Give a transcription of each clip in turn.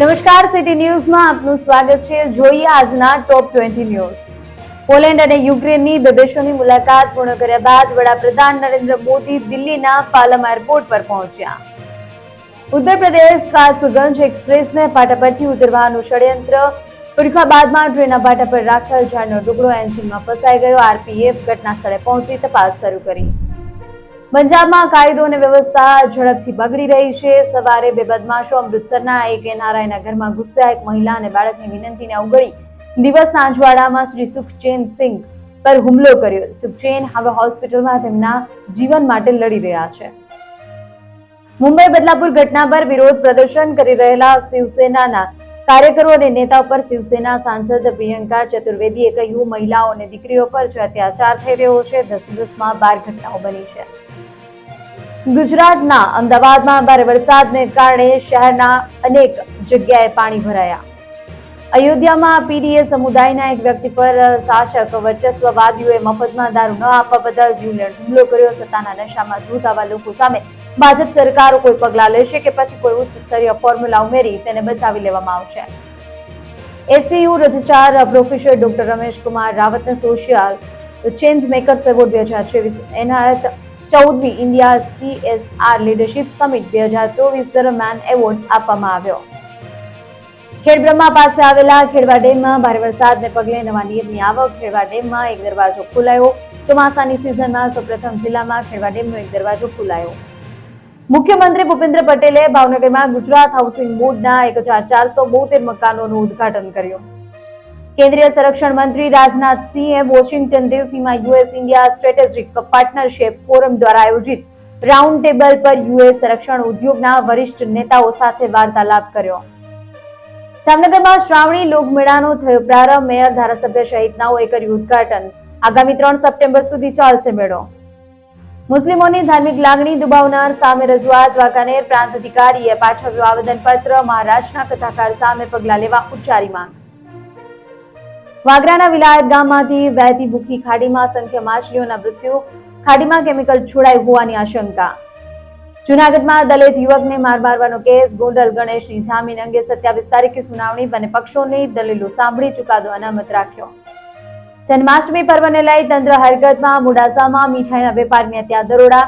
નમસ્કાર, સિટી ન્યૂઝમાં આપનું સ્વાગત છે. જોઈએ આજના ટોપ 20 ન્યૂઝ. પોલેન્ડ અને યુક્રેનની બે દેશોની મુલાકાત પૂર્ણ કર્યા બાદ વડાપ્રધાન નરેન્દ્ર મોદી દિલ્હીના પાલમ એરપોર્ટ પર પહોંચ્યા. ઉત્તર પ્રદેશ કાસગંજ એક્સપ્રેસને પાટા પરથી ઉતરવાનું ષડયંત્ર. ફરુખાબાદમાં ટ્રેનના પાટા પર રાખેલ ઝાડનો ટુકડો એન્જિનમાં ફસાઈ ગયો. આરપીએફ ઘટના સ્થળે પહોંચી તપાસ શરૂ કરી. પંજાબમાં કાયદો અને વ્યવસ્થા ઝડપથી બગડી રહી છે. સવારે બે બદમાશો અમૃતસરના એક એનઆરઆઈના ઘરમાં ઘૂસ્યા. એક મહિલા અને બાળકની વિનંતીને અવગણી દિવસના અજવાળામાં શ્રી સુખચેન સિંઘ પર હુમલો કર્યો. સુખચેન હવે હોસ્પિટલમાં તેમના જીવન માટે લડી રહ્યા છે. મુંબઈ બદલાપુર ઘટના પર વિરોધ પ્રદર્શન કરી રહેલા શિવસેનાના કાર્યકરો અને નેતાઓ પર શિવસેના સાંસદ પ્રિયંકા ચતુર્વેદીએ કહ્યું, મહિલાઓ અને દીકરીઓ પર જે અત્યાચાર થઈ રહ્યો છે, 10 દિવસમાં 12 ઘટનાઓ બની છે. ગુજરાતના અમદાવાદમાં ભારે વરસાદને કારણે શહેરના અનેક જગ્યાએ પાણી ભરાયા. અયોધ્યામાં પીડીએ સમુદાયના એક વ્યક્તિ પર શાસક વર્ચસ્વવાદીઓએ મફતમાં દારૂ ન આપવા બદલ જીવલેણ હુમલો કર્યો. સત્તાના નશામાં ધૂત આવા લોકો સામે ભાજપ સરકારો કોઈ પગલાં લેશે કે પછી કોઈ ઉચ્ચ સ્તરીય ફોર્મ્યુલા ઉમેરી તેને બચાવી લેવામાં આવશે? SPU registrar professor doctor Ramesh Kumar રાવતને સોશિયલ ચેન્જ મેકર્સ એવોર્ડ 2023 એનાયત 14મી ઇન્ડિયા CSR લીડરશિપ સમિટ 2024 દરમિયાન એવોર્ડ આપવામાં આવ્યો. ખેડબ્રહ્મા પાસે આવેલા ખેડવા ડેમમાં ભારે વરસાદને પગલે નવા નીરની આવક. ખેડવા ડેમમાં એક દરવાજો ખોલાયો. ચોમાસાની સિઝનમાં સૌપ્રથમ જિલ્લામાં ખેડવા ડેમનો એક દરવાજો ખોલાયો. મુખ્યમંત્રી ભૂપેન્દ્ર પટેલે ભાવનગરમાં ગુજરાત હાઉસિંગ બોર્ડના 1472 મકાનોનું ઉદ્ઘાટન કર્યું. કેન્દ્રીય સંરક્ષણ મંત્રી રાજનાથસિંહે વોશિંગ્ટન ડીસીમાં US India strategic partnership forum દ્વારા આયોજિત રાઉન્ડ ટેબલ પર યુએસ સંરક્ષણ ઉદ્યોગના વરિષ્ઠ નેતાઓ સાથે વાર્તાલાપ કર્યો. જામનગરમાં શ્રાવણી લોકમેળાનો થયો પ્રારંભ. મેયર, ધારાસભ્ય સહિતનાઓએ કર્યું ઉદ્ઘાટન. આગામી 3 સપ્ટેમ્બર સુધી ચાલશે મેળો. મુસ્લિમોની ધાર્મિક લાગણી દુભાવનાર સામે રજૂઆત. વાંકાનેર પ્રાંત અધિકારીએ પાઠવ્યો આવેદનપત્ર. મહારાષ્ટ્રના કથાકાર સામે પગલાં લેવા ઉચ્ચારી માંગ. વાગરાના વિલાયત ગામમાંથી વહેતી ભૂખી ખાડીમાં અસંખ્ય માછલીઓના મૃત્યુ. ખાડીમાં કેમિકલ છોડાઈ હોવાની આશંકા. જૂનાગઢમાં દલિત યુવકને મારવાનો કેસ. ગોંડલ ગણેશની જામીન અંગે 27 તારીખે સુનાવણી. બંને પક્ષોની દલીલો સાંભળી ચુકાદો અનામત રાખ્યો. જન્માષ્ટમી પર્વને લઈ તંત્ર હરકતમાં. મોડાસામાં મીઠાઈના વેપારીને ત્યાં દરોડા.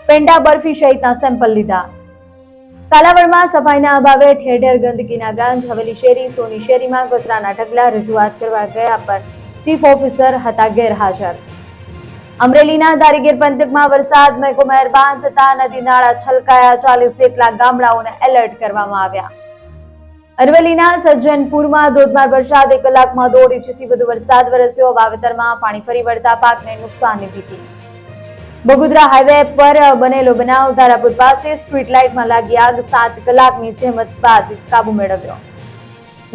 પેંડા, બરફી સહિતના સેમ્પલ લીધા. કાલાવડમાં સફાઈના અભાવે ઠેર ઠેર ગંદકીના ગંજ. હવેલી શેરી, સોની શેરીમાં કચરાના ઢગલા. રજૂઆત કરવા ગયા પર ચીફ ઓફિસર હતા ગેરહાજર. અમરેલીના ધારીગીર પંથકમાં વરસાદ મહેરબાન થતા નદી નાળા છલકાયા. 40 જેટલા ગામડાઓને એલર્ટ કરવામાં આવ્યા. અરવલ્લીના સજ્જનપુરમાં ધોધમાર વરસાદ. 1 કલાકમાં 1.5 ઇંચથી વધુ વરસાદ વરસ્યો. વાવેતરમાં પાણી ફરી વળતા પાકને નુકસાનની ભીતિ. બગોદરા હાઈવે પર બનેલો બનાવ. ધારાપુર પાસે સ્ટ્રીટ લાઇટમાં લાગી આગ. 7 કલાકની જહેમત બાદ કાબુ મેળવ્યો.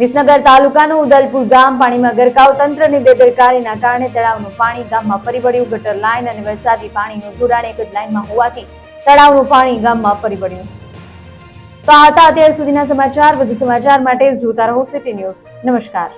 વિસનગર તાલુકાનું ઉદલપુર ગામ પાણીમાં ગરકાવ. તંત્રની બેદરકારીના કારણે તળાવનું પાણી ગામમાં ફરી વળ્યું. ગટર લાઇન અને વરસાદી પાણીનું જોડાણ એક જ લાઇનમાં હોવાથી તળાવનું પાણી ગામમાં ફરી વળ્યું. તો આ હતા અત્યાર સુધીના સમાચાર. વધુ સમાચાર માટે જોતા રહો સિટી ન્યૂઝ. નમસ્કાર.